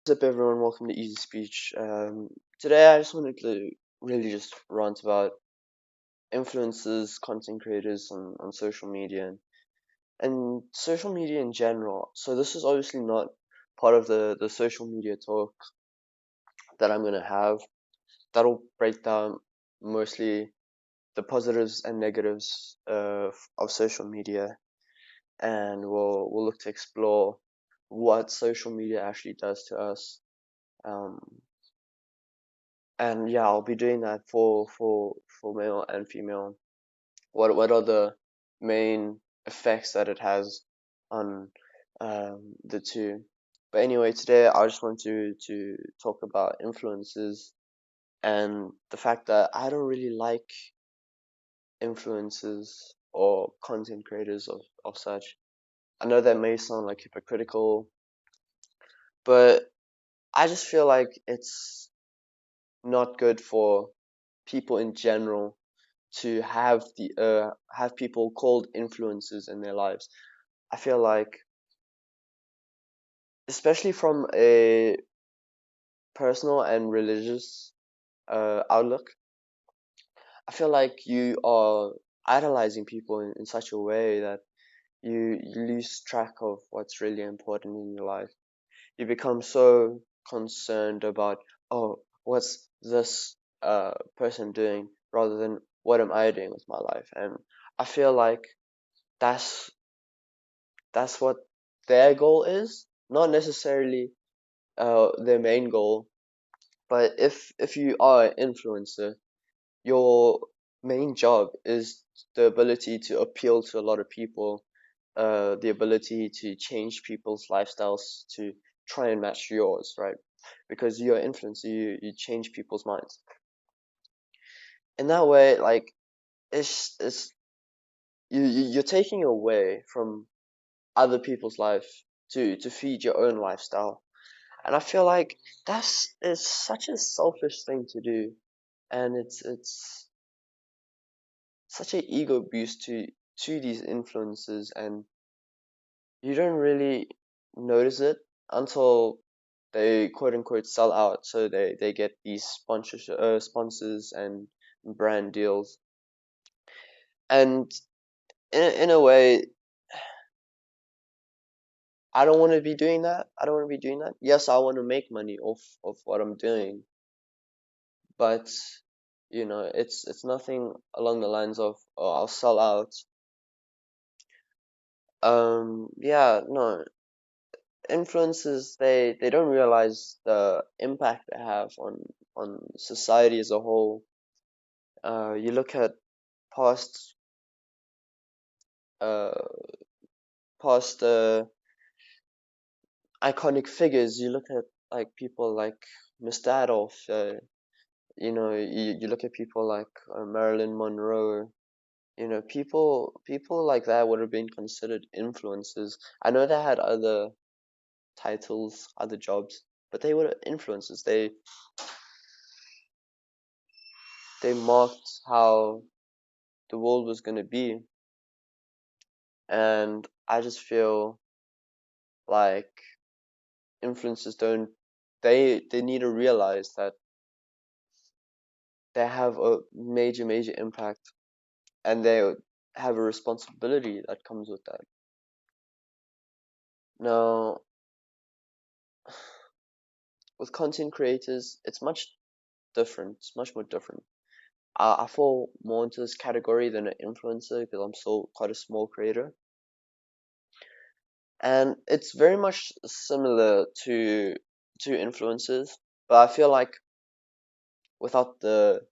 What's up, everyone? Welcome to Easy Speech. Today, I just wanted to really just rant about influencers, content creators on social media and social media in general. So, this is obviously not part of the social media talk that I'm gonna have. That'll break down mostly the positives and negatives of social media, and we'll look to explore what social media actually does to us. Um, and yeah, I'll be doing that for male and female. What are the main effects that it has on the two? But anyway, today I just want to talk about influences and the fact that I don't really like influencers or content creators of such. I know that may sound like hypocritical, but I just feel like it's not good for people in general to have people called influencers in their lives. I feel like, especially from a personal and religious outlook, I feel like you are idolizing people in such a way that you lose track of what's really important in your life. You become so concerned about, oh, what's this person doing rather than what am I doing with my life. And I feel like that's that's what their goal is, not necessarily their main goal. But if you are an influencer, your main job is the ability to appeal to a lot of people, the ability to change people's lifestyles to try and match yours, right? Because you're an influencer, you change people's minds. In that way, like it's you're taking away from other people's life to feed your own lifestyle. And I feel like that's is such a selfish thing to do, and it's such an ego boost to these influences, and you don't really notice it until they quote unquote sell out. So they get these sponsors and brand deals, and in a way, I don't want to be doing that. I don't want to be doing that. Yes, I want to make money off of what I'm doing, but it's nothing along the lines of, oh, I'll sell out. Yeah, no, influencers, they don't realize the impact they have on society as a whole. You look at past uh past iconic figures. You look at like people like Mr. Adolf. You look at people like Marilyn Monroe. People like that would have been considered influencers. I know they had other titles, other jobs, but they were influencers. They marked how the world was gonna be, and I just feel like influencers don't. They need to realize that they have a major impact, and they have a responsibility that comes with that. Now, with content creators, it's much different. It's much more different. I fall more into this category than an influencer because I'm still quite a small creator, and it's very much similar to influencers, but I feel like without the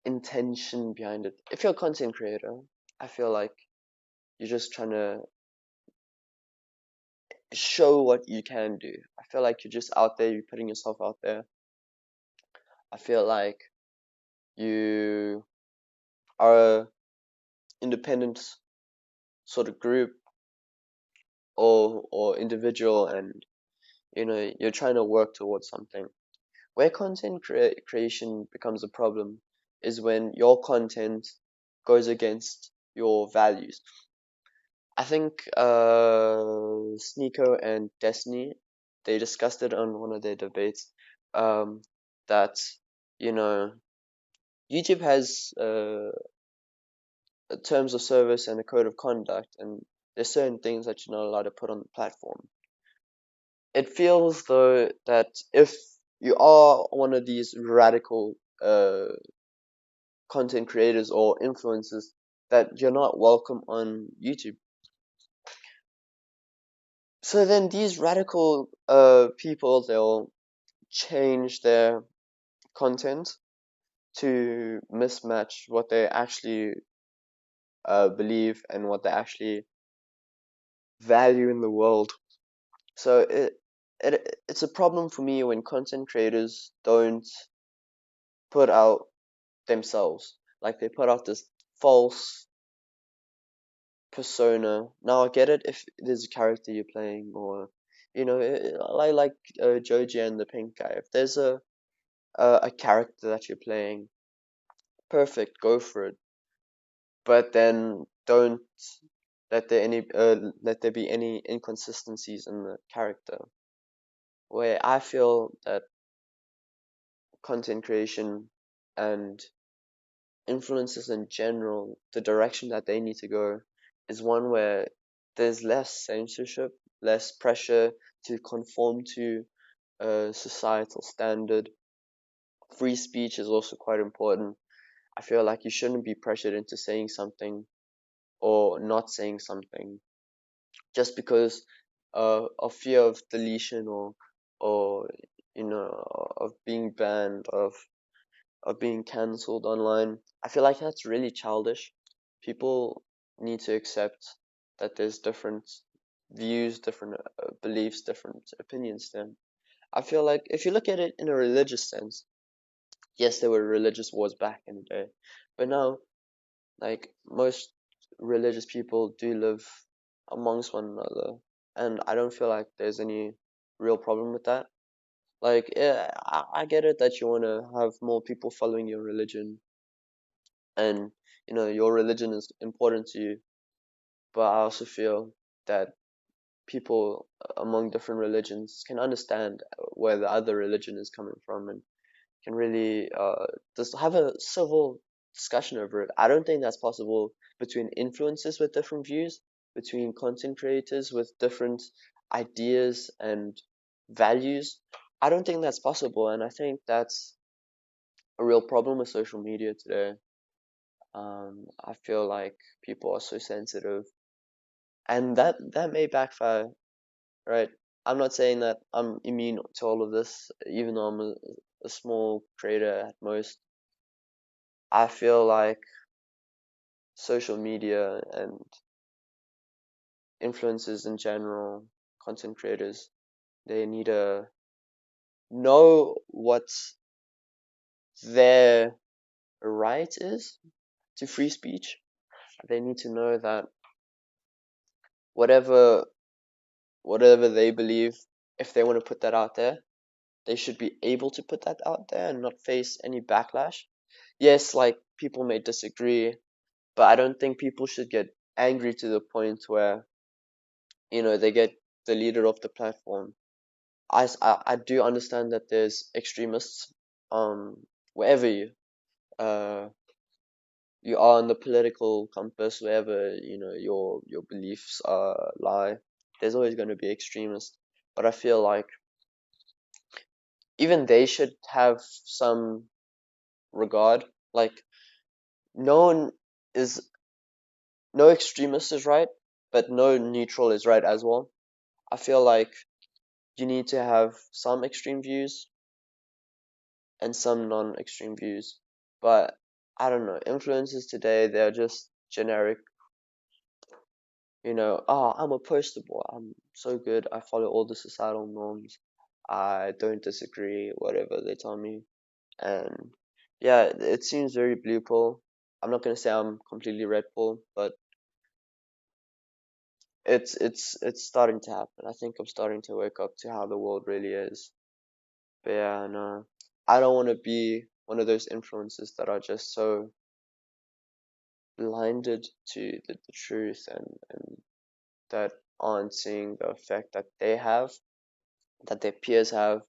intention behind it. If you're a content creator, I feel like you're just trying to show what you can do. I feel like you're just out there, you're putting yourself out there. I feel like you are a independent sort of group or individual, and you're trying to work towards something. Where content creation becomes a problem is when your content goes against your values. I think Sneeko and Destiny they discussed it on one of their debates, um, that you know YouTube has terms of service and a code of conduct, and there's certain things that you're not allowed to put on the platform. It feels though that if you are one of these radical content creators or influencers, that you're not welcome on YouTube. So then these radical people, they'll change their content to mismatch what they actually believe and what they actually value in the world. So it's a problem for me when content creators don't put out themselves. Like they put out this false persona. Now I get it if there's a character you're playing, or like Joji and the Pink Guy. If there's a character that you're playing, perfect, go for it. But then don't let there be any inconsistencies in the character. Where I feel that content creation and influencers in general, the direction that they need to go is one where there's less censorship, less pressure to conform to a societal standard. Free speech is also quite important. I feel like you shouldn't be pressured into saying something or not saying something just because of fear of deletion, or of being banned, of being cancelled online. I feel like that's really childish. People need to accept that there's different views, different beliefs, different opinions then. I feel like if you look at it in a religious sense, yes, there were religious wars back in the day, but now, like, most religious people do live amongst one another, and I don't feel like there's any real problem with that. Like, yeah, I get it that you want to have more people following your religion, and your religion is important to you, but I also feel that people among different religions can understand where the other religion is coming from, and can really just have a civil discussion over it. I don't think that's possible between influencers with different views, between content creators with different ideas and values. I don't think that's possible, and I think that's a real problem with social media today. I feel like people are so sensitive, and that may backfire, right? I'm not saying that I'm immune to all of this, even though I'm a small creator at most. I feel like social media and influencers in general, content creators, they need to know what their right is to free speech. They need to know that whatever whatever they believe, if they want to put that out there, they should be able to put that out there and not face any backlash. Yes, like people may disagree, but I don't think people should get angry to the point where they get deleted off the platform. I do understand that there's extremists wherever uh you are on the political compass, wherever your beliefs lie. There's always going to be extremists, but I feel like even they should have some regard. Like, no one is no extremist is right, but no neutral is right as well. I feel like you need to have some extreme views and some non-extreme views. But I don't know, influencers today, they're just generic, oh, I'm a poster boy, I'm so good, I follow all the societal norms, I don't disagree, whatever they tell me. And yeah, it seems very blue pill. I'm not gonna say I'm completely red pill, but it's starting to happen. I think I'm starting to wake up to how the world really is. But yeah, no, I don't want to be one of those influencers that are just so blinded to the truth, and that aren't seeing the effect that they have. that their peers have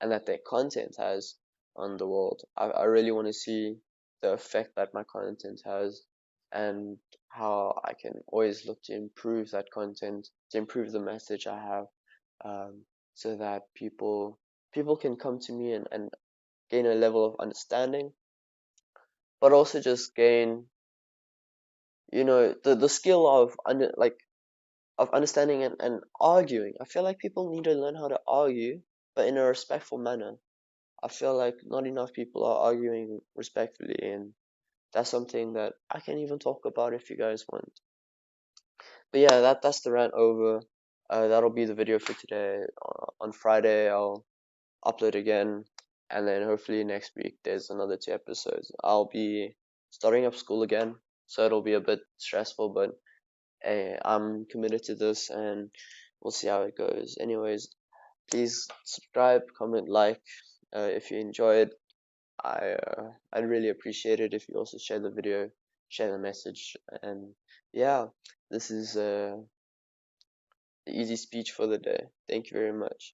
and that their content has on the world. I really want to see the effect that my content has and how I can always look to improve that content, to improve the message I have, so that people can come to me and gain a level of understanding, but also just gain, the skill of of understanding and arguing. I feel like people need to learn how to argue, but in a respectful manner. I feel like not enough people are arguing respectfully, and that's something that I can even talk about if you guys want. But yeah, that's the rant over. That'll be the video for today. On Friday, I'll upload again, and then hopefully next week there's another 2 episodes. I'll be starting up school again, so it'll be a bit stressful, but hey, I'm committed to this, and we'll see how it goes. Anyways, please subscribe, comment, like, if you enjoyed. I'd really appreciate it if you also share the video, share the message, and yeah, this is the easy speech for the day. Thank you very much.